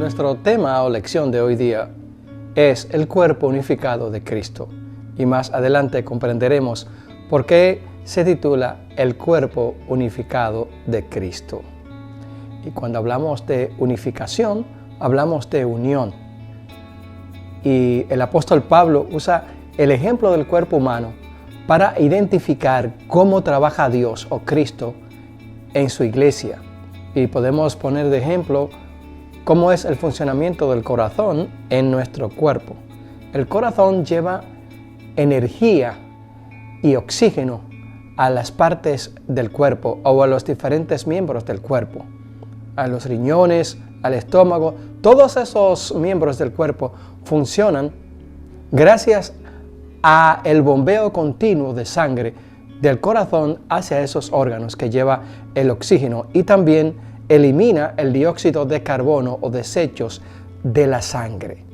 Nuestro tema o lección de hoy día es el cuerpo unificado de Cristo. Y más adelante comprenderemos por qué se titula el cuerpo unificado de Cristo. Y cuando hablamos de unificación, hablamos de unión. Y el apóstol Pablo usa el ejemplo del cuerpo humano para identificar cómo trabaja Dios o Cristo en su iglesia. Y podemos poner de ejemplo cómo es el funcionamiento del corazón en nuestro cuerpo. El corazón lleva energía y oxígeno a las partes del cuerpo o a los diferentes miembros del cuerpo, a los riñones, al estómago. Todos esos miembros del cuerpo funcionan gracias a el bombeo continuo de sangre del corazón hacia esos órganos que lleva el oxígeno y también elimina el dióxido de carbono o desechos de la sangre.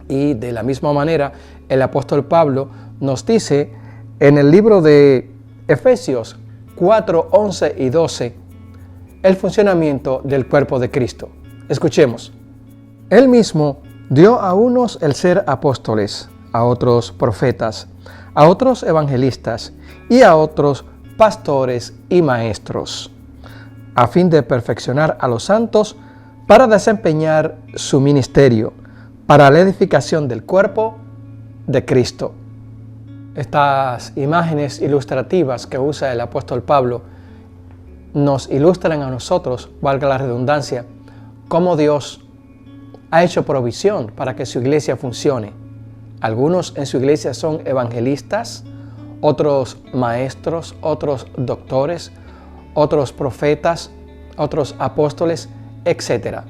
Y de la misma manera, el apóstol Pablo nos dice en el libro de Efesios 4, 11 y 12 el funcionamiento del cuerpo de Cristo. Escuchemos. Él mismo dio a unos el ser apóstoles, a otros profetas, a otros evangelistas y a otros pastores y maestros, a fin de perfeccionar a los santos para desempeñar su ministerio, para la edificación del cuerpo de Cristo. Estas imágenes ilustrativas que usa el apóstol Pablo nos ilustran a nosotros, valga la redundancia, cómo Dios ha hecho provisión para que su iglesia funcione. Algunos en su iglesia son evangelistas, otros maestros, otros doctores, otros profetas, otros apóstoles, etc.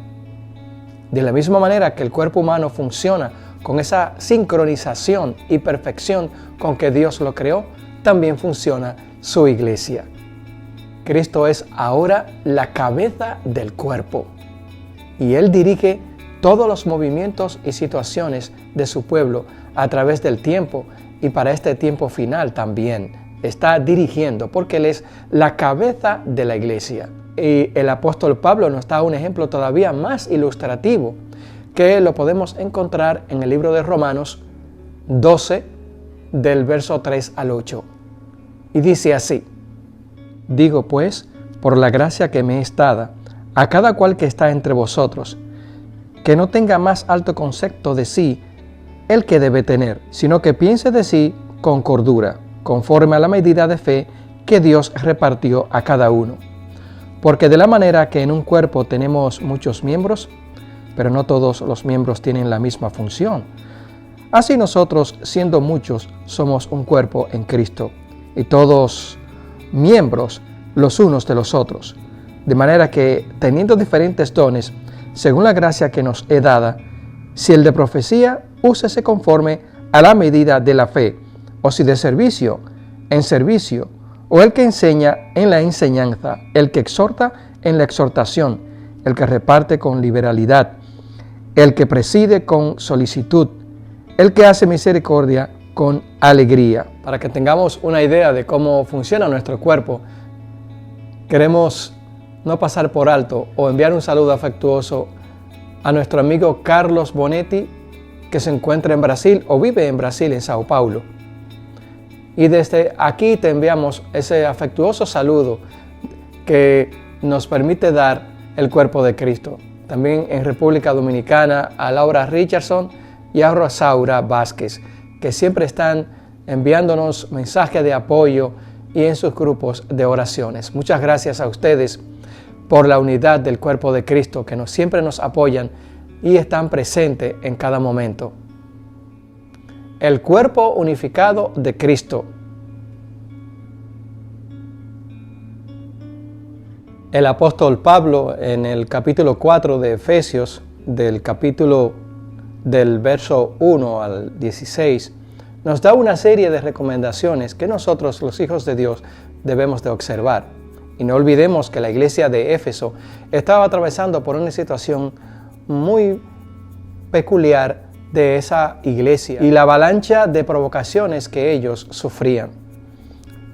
De la misma manera que el cuerpo humano funciona con esa sincronización y perfección con que Dios lo creó, también funciona su iglesia. Cristo es ahora la cabeza del cuerpo y Él dirige todos los movimientos y situaciones de su pueblo a través del tiempo y para este tiempo final también está dirigiendo porque Él es la cabeza de la iglesia. Y el apóstol Pablo nos da un ejemplo todavía más ilustrativo que lo podemos encontrar en el libro de Romanos 12 del verso 3 al 8. Y dice así: digo pues, por la gracia que me es dada, a cada cual que está entre vosotros, que no tenga más alto concepto de sí el que debe tener, sino que piense de sí con cordura, conforme a la medida de fe que Dios repartió a cada uno. Porque de la manera que en un cuerpo tenemos muchos miembros, pero no todos los miembros tienen la misma función, así nosotros, siendo muchos, somos un cuerpo en Cristo, y todos miembros los unos de los otros. De manera que, teniendo diferentes dones, según la gracia que nos es dada, si el de profecía, úsese conforme a la medida de la fe, o si de servicio, en servicio, o el que enseña en la enseñanza, el que exhorta en la exhortación, el que reparte con liberalidad, el que preside con solicitud, el que hace misericordia con alegría. Para que tengamos una idea de cómo funciona nuestro cuerpo, queremos no pasar por alto o enviar un saludo afectuoso a nuestro amigo Carlos Bonetti, que se encuentra en Brasil o vive en Brasil, en Sao Paulo. Y desde aquí te enviamos ese afectuoso saludo que nos permite dar el cuerpo de Cristo. También en República Dominicana a Laura Richardson y a Rosaura Vázquez, que siempre están enviándonos mensajes de apoyo y en sus grupos de oraciones. Muchas gracias a ustedes por la unidad del cuerpo de Cristo, que siempre nos apoyan y están presentes en cada momento. El cuerpo unificado de Cristo. El apóstol Pablo en el capítulo 4 de Efesios, del verso 1 al 16, nos da una serie de recomendaciones que nosotros, los hijos de Dios, debemos de observar. Y no olvidemos que la iglesia de Éfeso estaba atravesando por una situación muy peculiar de esa iglesia y la avalancha de provocaciones que ellos sufrían.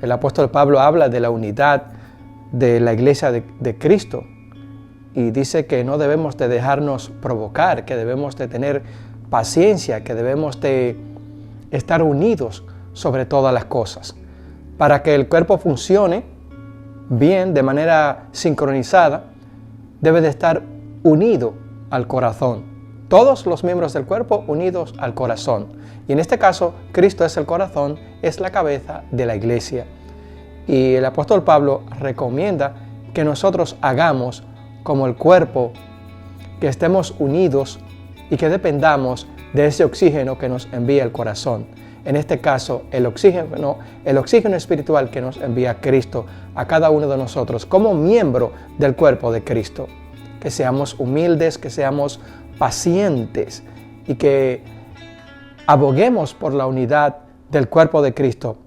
El apóstol Pablo habla de la unidad de la iglesia de Cristo y dice que no debemos de dejarnos provocar, que debemos de tener paciencia, que debemos de estar unidos sobre todas las cosas. Para que el cuerpo funcione bien, de manera sincronizada, debe de estar unido al corazón. Todos los miembros del cuerpo unidos al corazón. Y en este caso, Cristo es el corazón, es la cabeza de la iglesia. Y el apóstol Pablo recomienda que nosotros hagamos como el cuerpo, que estemos unidos y que dependamos de ese oxígeno que nos envía el corazón. En este caso, el oxígeno espiritual que nos envía Cristo a cada uno de nosotros como miembro del cuerpo de Cristo. Que seamos humildes, que seamos pacientes y que aboguemos por la unidad del cuerpo de Cristo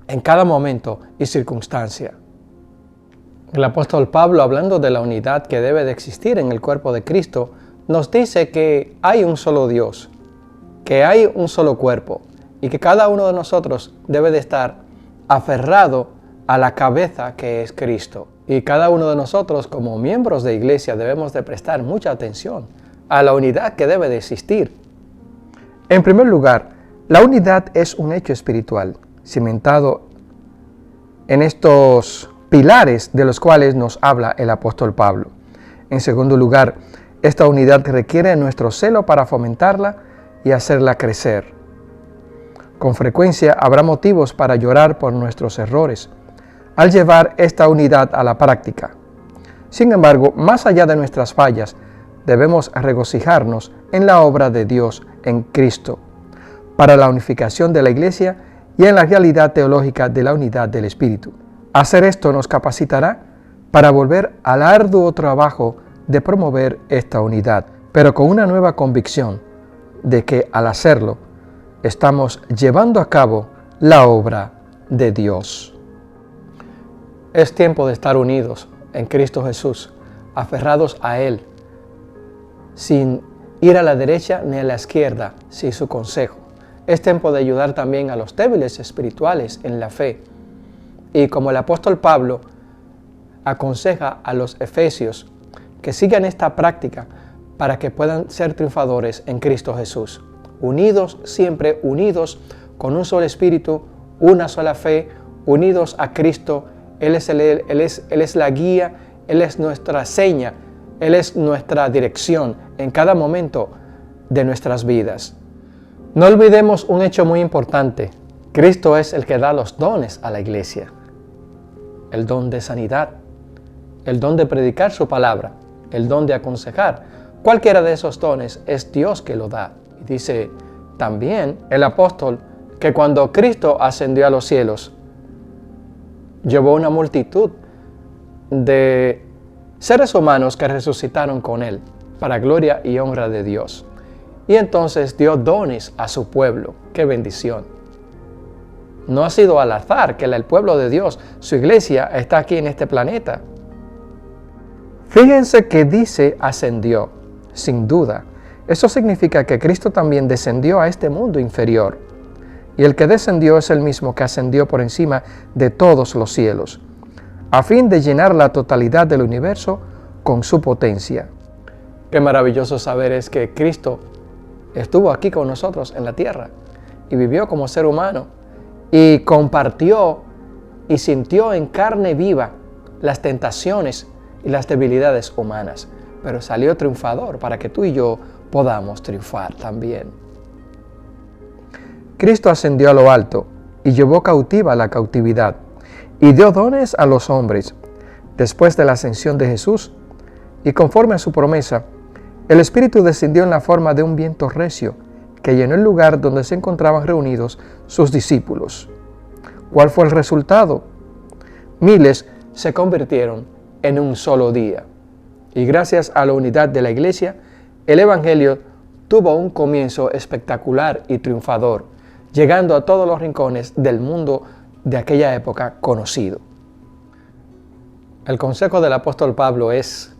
en cada momento y circunstancia. El apóstol Pablo, hablando de la unidad que debe de existir en el cuerpo de Cristo, nos dice que hay un solo Dios, que hay un solo cuerpo y que cada uno de nosotros debe de estar aferrado a la cabeza que es Cristo. Y cada uno de nosotros como miembros de iglesia debemos de prestar mucha atención a la unidad que debe de existir. En primer lugar, la unidad es un hecho espiritual, cimentado en estos pilares de los cuales nos habla el apóstol Pablo. En segundo lugar, esta unidad requiere nuestro celo para fomentarla y hacerla crecer. Con frecuencia habrá motivos para llorar por nuestros errores al llevar esta unidad a la práctica. Sin embargo, más allá de nuestras fallas, debemos regocijarnos en la obra de Dios en Cristo, para la unificación de la iglesia y en la realidad teológica de la unidad del Espíritu. Hacer esto nos capacitará para volver al arduo trabajo de promover esta unidad, pero con una nueva convicción de que al hacerlo estamos llevando a cabo la obra de Dios. Es tiempo de estar unidos en Cristo Jesús, aferrados a Él, sin ir a la derecha ni a la izquierda, sin su consejo. Es tiempo de ayudar también a los débiles espirituales en la fe. Y como el apóstol Pablo aconseja a los efesios que sigan esta práctica para que puedan ser triunfadores en Cristo Jesús. Unidos, siempre unidos, con un solo espíritu, una sola fe, unidos a Cristo. Él es la guía, Él es nuestra seña, Él es nuestra dirección en cada momento de nuestras vidas. No olvidemos un hecho muy importante. Cristo es el que da los dones a la iglesia. El don de sanidad, el don de predicar su palabra, el don de aconsejar. Cualquiera de esos dones es Dios que lo da. Y dice también el apóstol que cuando Cristo ascendió a los cielos, llevó una multitud de seres humanos que resucitaron con Él para gloria y honra de Dios. Y entonces dio dones a su pueblo. ¡Qué bendición! No ha sido al azar que el pueblo de Dios, su iglesia, está aquí en este planeta. Fíjense que dice ascendió, sin duda. Eso significa que Cristo también descendió a este mundo inferior. Y el que descendió es el mismo que ascendió por encima de todos los cielos, a fin de llenar la totalidad del universo con su potencia. Qué maravilloso saber es que Cristo estuvo aquí con nosotros en la tierra y vivió como ser humano y compartió y sintió en carne viva las tentaciones y las debilidades humanas, pero salió triunfador para que tú y yo podamos triunfar también. Cristo ascendió a lo alto y llevó cautiva la cautividad y dio dones a los hombres. Después de la ascensión de Jesús y conforme a su promesa, el Espíritu descendió en la forma de un viento recio que llenó el lugar donde se encontraban reunidos sus discípulos. ¿Cuál fue el resultado? Miles se convirtieron en un solo día. Y gracias a la unidad de la iglesia, el Evangelio tuvo un comienzo espectacular y triunfador, llegando a todos los rincones del mundo de aquella época conocido. El consejo del apóstol Pablo es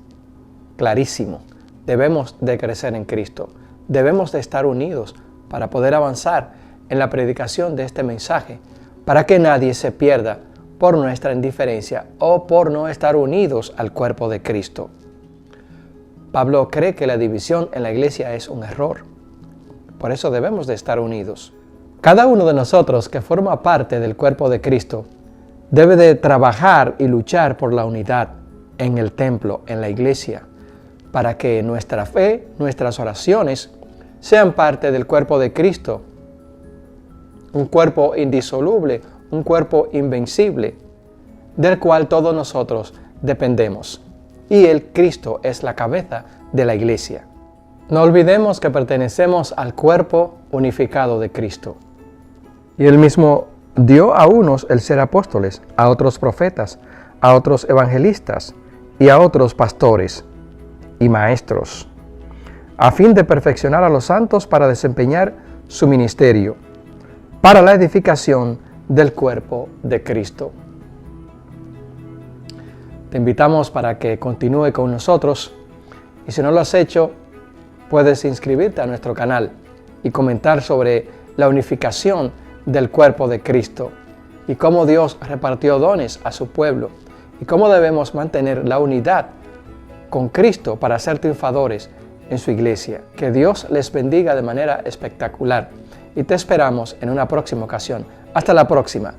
clarísimo. Debemos de crecer en Cristo. Debemos de estar unidos para poder avanzar en la predicación de este mensaje, para que nadie se pierda por nuestra indiferencia o por no estar unidos al cuerpo de Cristo. Pablo cree que la división en la iglesia es un error. Por eso debemos de estar unidos. Cada uno de nosotros que forma parte del cuerpo de Cristo debe de trabajar y luchar por la unidad en el templo, en la iglesia, para que nuestra fe, nuestras oraciones, sean parte del cuerpo de Cristo. Un cuerpo indisoluble, un cuerpo invencible, del cual todos nosotros dependemos. Y el Cristo es la cabeza de la iglesia. No olvidemos que pertenecemos al cuerpo unificado de Cristo. Y Él mismo dio a unos el ser apóstoles, a otros profetas, a otros evangelistas y a otros pastores y maestros, a fin de perfeccionar a los santos para desempeñar su ministerio, para la edificación del cuerpo de Cristo. Te invitamos para que continúe con nosotros y si no lo has hecho, puedes inscribirte a nuestro canal y comentar sobre la unificación del cuerpo de Cristo y cómo Dios repartió dones a su pueblo y cómo debemos mantener la unidad con Cristo para ser triunfadores en su iglesia. Que Dios les bendiga de manera espectacular y te esperamos en una próxima ocasión. Hasta la próxima.